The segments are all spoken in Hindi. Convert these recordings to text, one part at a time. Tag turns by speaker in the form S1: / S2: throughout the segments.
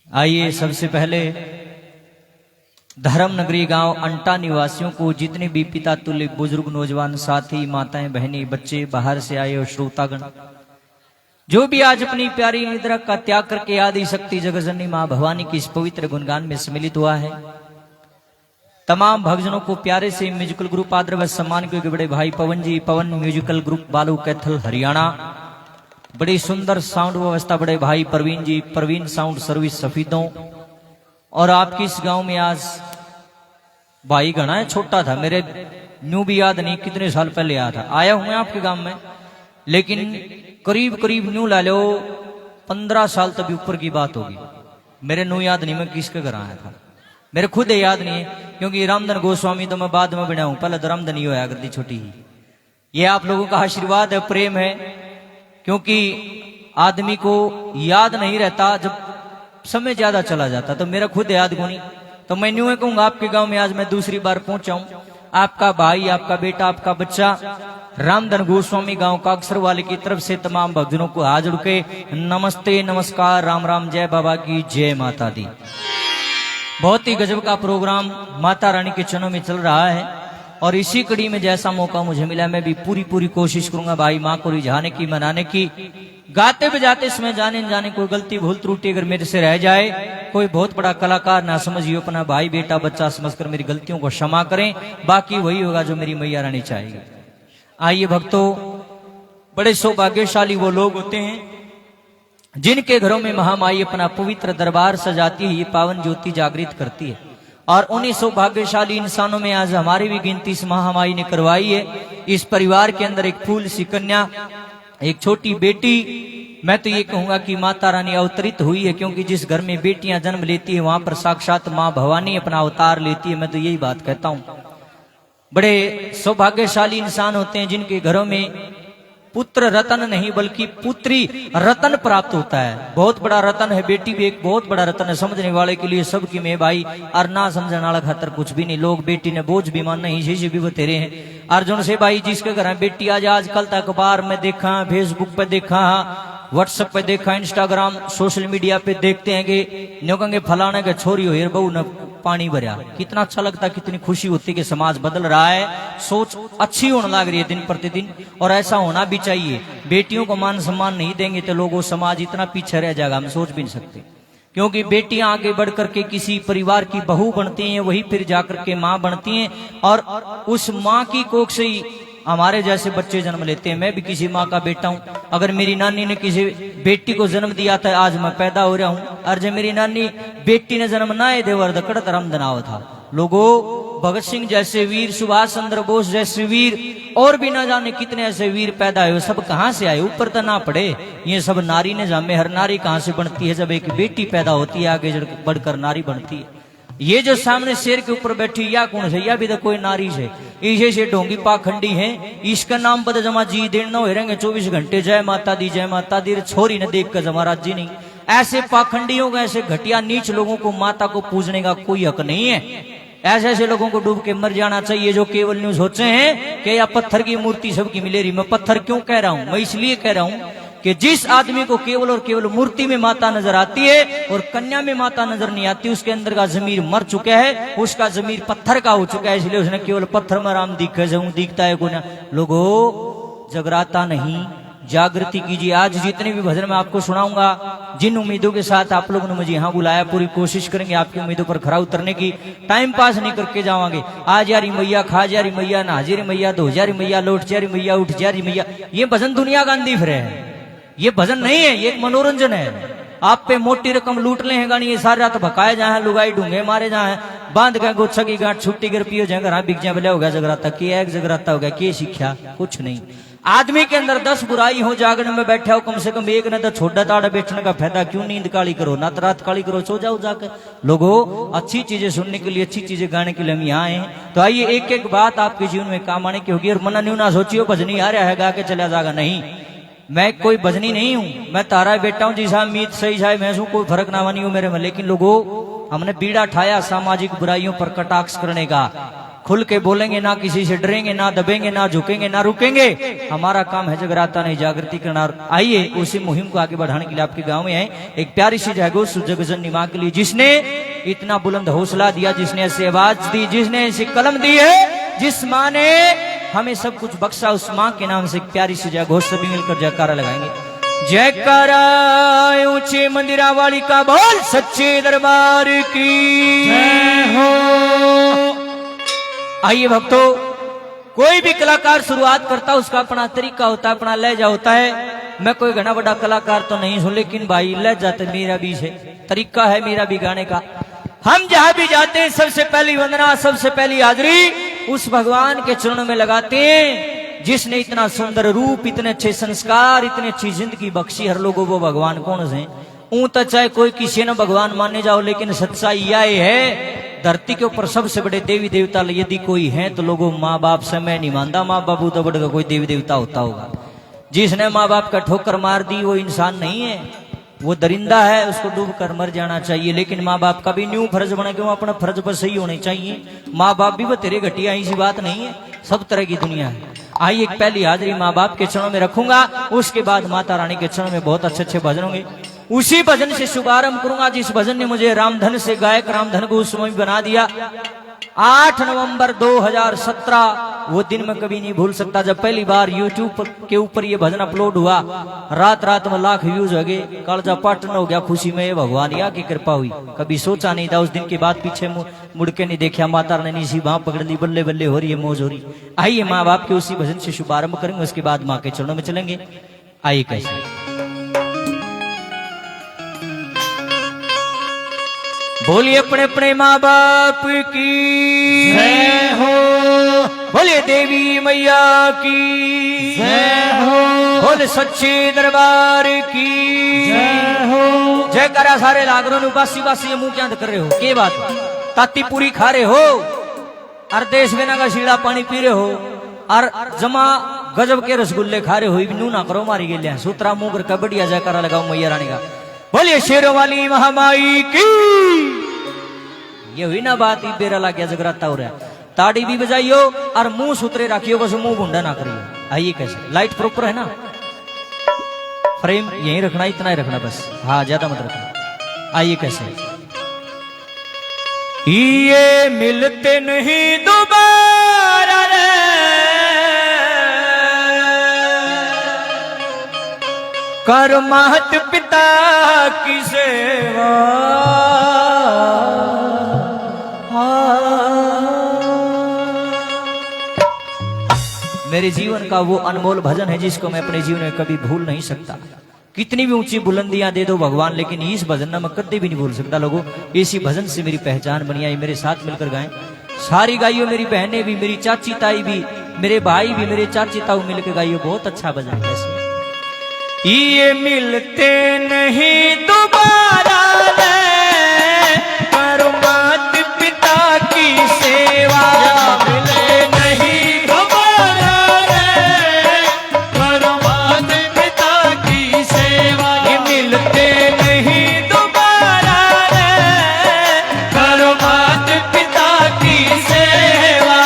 S1: आइए सबसे पहले धर्म नगरी गांव अंटा निवासियों को, जितने भी पिता तुल्य बुजुर्ग, नौजवान साथी, माताएं, बहनें, बच्चे, बाहर से आए और श्रोतागण, जो भी आज अपनी प्यारी निद्रा का त्याग करके आदि शक्ति जगजननी मां भवानी की इस पवित्र गुणगान में सम्मिलित हुआ है, तमाम भक्तजनों को प्यारे से म्यूजिकल ग्रुप आदर व सम्मान के बड़े भाई पवन जी, पवन म्यूजिकल ग्रुप बालू कैथल हरियाणा, बड़ी सुंदर साउंड व्यवस्था बड़े भाई प्रवीण जी, प्रवीण साउंड सर्विस सफीदों। और आपकी इस गांव में आज भाई घना है, छोटा था, मेरे न्यू भी याद नहीं कितने साल पहले आया था, आया हूं मैं आपके गांव में, लेकिन करीब करीब न्यू ला लो 15 साल तक ऊपर की बात होगी। मेरे न्यू याद नहीं मैं किसके घर आया था, मेरे खुद याद नहीं है, क्योंकि रामधन गोस्वामी तो मैं बाद में बना हूं, पहले तो रामधन ही होया करती छोटी ही। ये आप लोगों का आशीर्वाद है, प्रेम है, क्योंकि आदमी को याद नहीं रहता जब समय ज्यादा चला जाता, तो मेरा खुद याद को नहीं। तो मैं न्यू कहूंगा आपके गांव में आज मैं दूसरी बार पहुंचा हूं, आपका भाई, आपका बेटा, आपका बच्चा रामधन गोस्वामी गांव का अक्सर वाले की तरफ से तमाम भक्तजनों को हाथ जोड़ के नमस्ते, नमस्कार, राम राम, जय बाबा की जय माता दी। बहुत ही गजब का प्रोग्राम माता रानी के चरणों में चल रहा है, और इसी कड़ी में जैसा मौका मुझे मिला मैं भी पूरी कोशिश करूंगा भाई माँ को रिझाने की, मनाने की। गाते बजाते समय जाने न जाने कोई गलती भूल त्रुटि अगर मेरे से रह जाए, कोई बहुत बड़ा कलाकार ना समझिए, अपना भाई बेटा बच्चा समझकर मेरी गलतियों को क्षमा करें, बाकी वही होगा जो मेरी मैया रानी चाहेगी। आइए भक्तों, बड़े सौभाग्यशाली वो लोग होते हैं जिनके घरों में महामाई अपना पवित्र दरबार सजाती है, ये पावन ज्योति जागृत करती है, और उन्हीं सौभाग्यशाली इंसानों में आज हमारी भी गिनती इस महामाई ने करवाई है। इस परिवार के अंदर एक फूल सी कन्या, एक छोटी बेटी, मैं तो ये कहूंगा कि माता रानी अवतरित हुई है, क्योंकि जिस घर में बेटियां जन्म लेती है वहां पर साक्षात मां भवानी अपना अवतार लेती है, मैं तो यही बात कहता हूं। बड़े सौभाग्यशाली इंसान होते हैं जिनके घरों में पुत्र रतन नहीं बल्कि पुत्री रतन प्राप्त होता है। बहुत बड़ा रतन है, बेटी भी एक बहुत बड़ा रतन है, समझने वाले के लिए सबकी में भाई, और ना समझने वाला खातर कुछ भी नहीं। लोग बेटी ने बोझ भी मानना ही इसी भी बतेरे हैं। अर्जुन से भाई जिसके घर है बेटी, आज आजकल तक अखबार में देखा, फेसबुक पे देखा, व्हाट्सएप पे देखा, इंस्टाग्राम सोशल मीडिया पे देखते हैं कि न्यू कहेंगे फलाने के छोरी हो बहू ने पानी भरा। कितना अच्छा लगता, कितनी खुशी होती कि समाज बदल रहा है, सोच अच्छी होने लग रही है दिन प्रतिदिन, और ऐसा होना भी चाहिए। बेटियों को मान सम्मान नहीं देंगे तो लोगों समाज इतना पीछे रह जाएगा, हम सोच भी नहीं सकते। क्योंकि बेटियां आगे बढ़ करके किसी परिवार की बहू बनती हैं, वही फिर जाकर के मां बनती हैं, और उस मां की कोख से ही हमारे जैसे बच्चे जन्म लेते हैं। मैं भी किसी माँ का बेटा हूँ। अगर मेरी नानी ने किसी बेटी को जन्म दिया था, आज मैं पैदा हो रहा हूँ, और जब मेरी नानी बेटी ने जन्म ना देवर दकड़ धर्म दनाव था। लोगों, भगत सिंह जैसे वीर, सुभाष चंद्र बोस जैसे वीर, और भी ना जाने कितने ऐसे वीर पैदा हुए, सब कहाँ से आए? ऊपर तो ना पड़े, ये सब नारी ने जामे। हर नारी कहाँ से बनती है? जब एक बेटी पैदा होती है आगे बढ़कर नारी बनती है। ये जो सामने शेर के ऊपर बैठी या कौन से? या भी तो कोई नारी से, इसे से ढोंगी पाखंडी है, इसका नाम पता जमा जी देन न रहेंगे 24 घंटे जय माता दी जय माता दी, छोरी ने देख कर जमा राजी नहीं। ऐसे पाखंडियों को, ऐसे घटिया नीच लोगों को माता को पूजने का कोई हक नहीं है। ऐसे ऐसे लोगों को डूब के मर जाना चाहिए जो केवल न्यूज सोचे हैं कि या पत्थर की मूर्ति सबकी मिलेगी। मैं पत्थर क्यों कह रहा हूं? मैं इसलिए कह रहा हूं कि जिस आदमी को केवल और केवल मूर्ति में माता नजर आती है और कन्या में माता नजर नहीं आती, उसके अंदर का जमीर मर चुका है, उसका जमीर पत्थर का हो चुका है, इसलिए उसने केवल पत्थर में राम दिखता है को ना। लोगों, जगराता नहीं, जागृति कीजिए। आज जितने भी भजन मैं आपको सुनाऊंगा, जिन उम्मीदों के साथ आप लोगों ने मुझे यहाँ बुलाया, पूरी कोशिश करेंगे आपकी उम्मीदों पर खरा उतरने की। टाइम पास नहीं करके जावांगे। आज यारी मैया, खा जारी मैया, नहा जारी मैया, धो जारी मैया, लौट जारी मैया, उठ जारी मैया, ये भजन दुनिया गांधी फिर है। ये भजन नहीं है, ये एक मनोरंजन है। आप पे मोटी रकम लूट ले हैं गानी, ये सारी रात भकाए जाए, लुगाई ढूंगे मारे जाए, बांध के गोच्छा की गांठ छुट्टी कर पियो जाएंगे, हाँ बिक जाए बोले हो गया जगराता। किया एक जगराता हो गया, के सीखा? कुछ नहीं। आदमी के अंदर 10 बुराई हो, जागने में बैठा हो, कम से कम एक न तो छोटा ताड़ा बैठने का फायदा क्यों? नींद काली करो, ना तो रात काली करो, सो जाओ जाकर। लोगों, अच्छी चीजें सुनने के लिए, अच्छी चीजें गाने के लिए हम यहाँ आए हैं। तो आइए एक एक बात आपके जीवन में काम आने की होगी। और मना न्यू ना सोचियो भजनी आ रहा है गा के चला जाएगा, नहीं। मैं कोई भजनी नहीं हूं, मैं तारा बेटा हूं, जिसा मीत सही जाए मैं हूं, कोई फर्क ना बनी हो मेरे में। लेकिन लोगों, हमने बीड़ा ठाया सामाजिक बुराइयों पर कटाक्ष करने का, खुल के बोलेंगे, ना किसी से डरेंगे, ना दबेंगे, ना झुकेंगे, ना रुकेंगे। हमारा काम है जगराता नहीं जागृति करना। आइए उसी मुहिम को आगे बढ़ाने के लिए आपके गांव में है एक प्यारी सी जयघोष जगजननी मां के लिए, जिसने इतना बुलंद हौसला दिया, जिसने ऐसी आवाज दी, जिसने ऐसी कलम दी है, जिस मां ने हमें सब कुछ बख्शा, उस मां के नाम से एक प्यारी सी जयघोष सभी मिलकर जयकारा लगाएंगे। जयकारा ऊंचे मंदिरा वाली का बोल, सच्चे दरबार की जय हो। आइए भक्तों, कोई भी कलाकार शुरुआत करता है उसका अपना तरीका होता है, अपना लहजा होता है। मैं कोई घना बड़ा कलाकार तो नहीं हूं, लेकिन भाई लहजा तो मेरा भी है, तरीका है मेरा भी गाने का। हम जहां भी जाते हैं सबसे पहली वंदना, सबसे पहली हाजिरी उस भगवान के चरणों में लगाते हैं जिसने इतना सुंदर रूप, इतने अच्छे संस्कार, इतनी अच्छी जिंदगी बख्शी हर लोगों को। भगवान कौन से ऊं तो चाहे कोई किसी न भगवान मानने जाओ, लेकिन सच्चाई यह है धरती के ऊपर सबसे बड़े देवी देवता यदि कोई है तो लोगों माँ बाप से मैं नहीं मानता। माँ बाप तो बड़ा कोई देवी देवता होता होगा। जिसने माँ बाप का ठोकर मार दी वो इंसान नहीं है, वो दरिंदा है, उसको डूब कर मर जाना चाहिए। लेकिन माँ बाप का भी न्यू फर्ज बना, क्यों अपना फर्ज पर सही होने चाहिए। माँ बाप भी वो तेरे घटिया ऐसी बात नहीं है, सब तरह की दुनिया है। आइए एक पहली हाजिरी माँ बाप के चरणों में रखूंगा, उसके बाद माता रानी के चरणों में बहुत अच्छे अच्छे भजन होंगे। उसी भजन से शुभारंभ करूंगा जिस भजन ने मुझे रामधन से गायक रामधन को उस समय बना दिया। 8 नवंबर 2017 वो दिन मैं कभी नहीं भूल सकता, जब पहली बार YouTube के ऊपर ये भजन अपलोड हुआ। रात रात में लाख व्यूज हो गए, कालजा पाटन हो गया खुशी में। भगवान या की कृपा हुई, कभी सोचा नहीं था। उस दिन के बाद पीछे मुड़ के नहीं देखा, माता रानी इसी वहां पकड़ ली, बल्ले बल्ले हो रही है, मौज हो रही। आइए माँ बाप के उसी भजन से शुभारंभ करेंगे, उसके बाद माँ के चरणों में चलेंगे। आइए कैसे बोलिए अपने अपने माँ बाप की जय हो, बोले देवी मैया की जय हो, बोले सच्चे दरबार की जय हो। जय करा सारे लागरों ने उपासी उपासी मुंह क्या कर रहे हो, के बात ताती पूरी खा रहे हो, और देश बिना का शीला पानी पी रहे हो, और जमा गजब के रसगुल्ले खा रहे हो। नू ना करो मारी गेलिया सूत्रा मुंह कर बढ़िया जयकारा लगाओ मैया रानी का। बोलिए शेरों वाली महामाई की। ये हुई ना बात, बेरा ला गया जगराता हो रहा है। ताड़ी भी बजाइयो और मुंह सुतरे रखियो, बस मुंह भूंडा ना करियो। आइए कैसे, लाइट प्रॉपर है ना, फ्रेम यहीं रखना, इतना ही रखना बस, हाँ ज्यादा मत रखना। आइए कैसे, ये मिलते नहीं दोबारा रे कर मात पिता की सेवा। मेरे जीवन का वो अनमोल भजन है जिसको मैं अपने जीवन में कभी भूल नहीं सकता। कितनी भी ऊंची बुलंदियां दे दो भगवान, लेकिन इस भजन में मैं कभी भी नहीं भूल सकता। लोगों इसी भजन से मेरी पहचान बनी आई। मेरे साथ मिलकर गाएं, सारी गाइयो, मेरी बहनें भी, मेरी चाची ताई भी, मेरे भाई भी, मेरे चाची ताऊ मिलकर गाइयो। बहुत अच्छा भजन है। ये मिलते नहीं दोबारा रे करो मात पिता की सेवा। मिले नहीं दोबारा रे करो मात पिता की सेवा। ये मिलते नहीं दोबारा रे करो मात पिता की सेवा।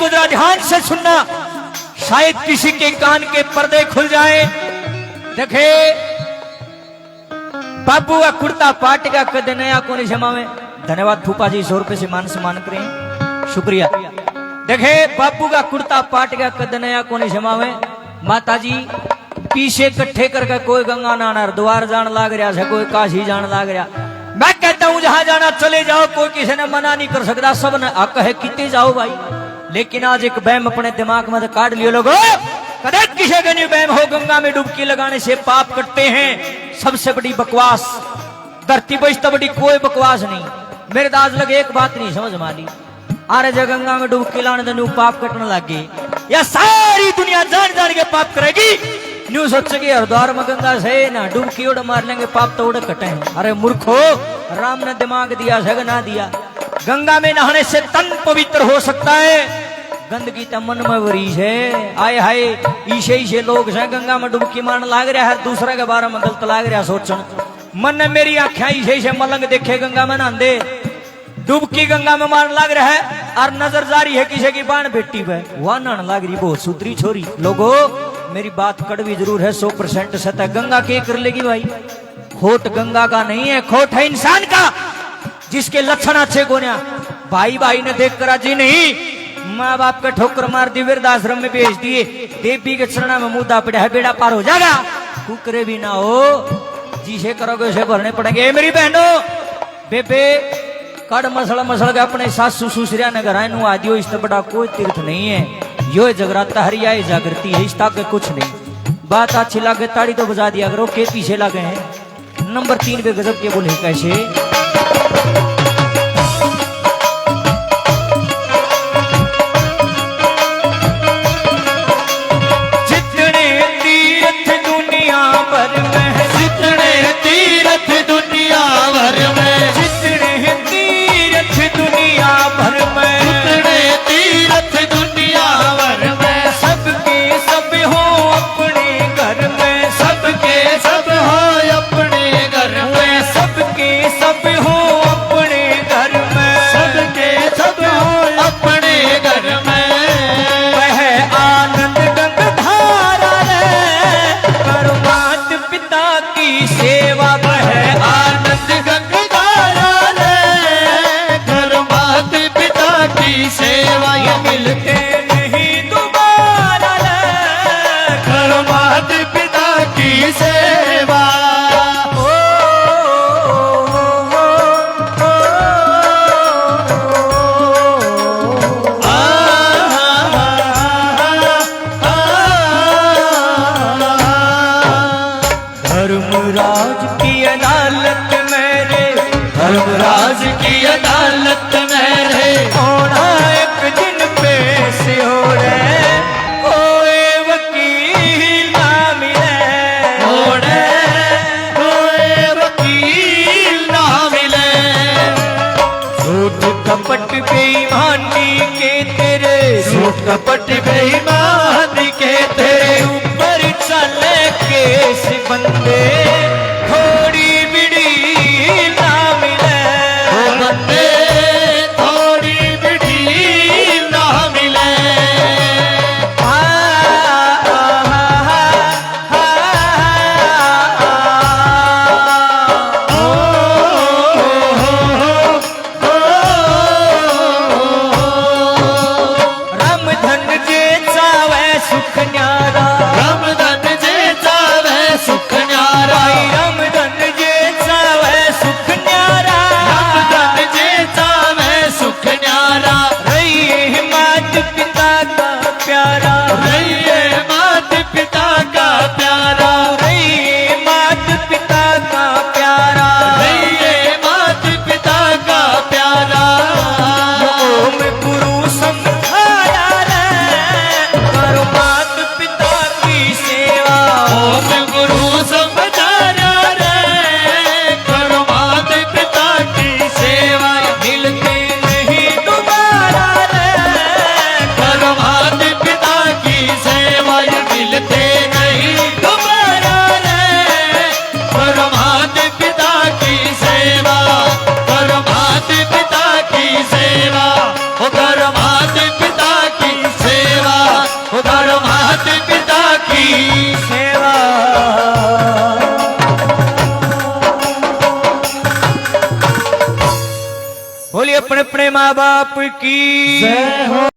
S1: को जरा ध्यान से सुनना, शायद किसी के कान के पर्दे खुल जाए। देखे बाबू का कुर्ता पाट का कद नया को जमा में। धन्यवाद फूफा जी, 100 रुपए से मान सम्मान करें, शुक्रिया। देखे बाबू का कुर्ता पाट का कद नया को जमा में। माता जी पीछे इकट्ठे करके कोई गंगा नाना द्वार जान लाग रहा है, कोई काशी जान लाग रहा। मैं कहता हूं जहां जाना चले जाओ, कोई किसी ने मना नहीं कर सकता, सब ने हक है कितने जाओ भाई। लेकिन आज एक बहम अपने दिमाग में काट लियो लोगो, कदे किसी का नहीं बहम हो गंगा में डुबकी लगाने से पाप कटते हैं। सबसे बड़ी बकवास धरती पर, इससे बड़ी कोई बकवास नहीं। मेरे दास लगे एक बात नहीं समझ माली, अरे जब गंगा में डुबकी लाने तो पाप कटने लगे, या सारी दुनिया जान जान के पाप करेगी। न्यू सोचेगी हरिद्वार में गंगा से ना डुबकी उड़ मार लेंगे, पाप तो उड़ कटे हैं। अरे मूर्खो, राम ने दिमाग दिया जग ना दिया। गंगा में नहाने से तन पवित्र हो सकता है, गंदगी तो मन में वरीज है। आए हाय ईशे लोग हैं गंगा में डुबकी मारने लाग रहा है, दूसरे के बारे में गलत लाग रहा सोचन। मन ने मेरी आंखें ईशे मलंग देखे गंगा में नहांदे, डुबकी गंगा में मारने लाग रहा है, और नजर जारी है किसी की बाण बेटी पे, वह नहाने लाग रही बहुत सुधरी छोरी। लोगो मेरी बात कड़वी जरूर है, 100% सत्य। गंगा के कर लेगी भाई, खोट गंगा का नहीं है, खोट है इंसान का, जिसके लक्षण अच्छे गोन्या। भाई भाई ने देख कर जी नहीं, माँ बाप का ठोकर मार दी, वृद्धाश्रम में भेज दिए, देवी के चरणा में मुद्दा पड़ा है, बेड़ा पार हो जाएगा। कुकरे भी ना हो, जिसे करोगे उसे भरने पड़ेंगे। मेरी बहनों बेबे कड़ मसल के अपने सासू ससुरिया ने घर आदियो, इससे बड़ा कोई तीर्थ नहीं है। यो जगराता हरिया जागृति है, इस ताके कुछ नहीं। बात अच्छी लगे ताड़ी तो बजा दिया करो, के पीछे लगे हैं। नंबर 3 पे गजब के बोले कैसे, कपट बेईमानी के तेरे ऊपर चले केस बंदे, थोड़ी बिड़ी ना मिले बंदे, थोड़ी बिड़ी ना मिले। सुख न्यारा
S2: करो माता पिता की
S1: सेवा। बोलिए अपने अपने माँ बाप की जय हो।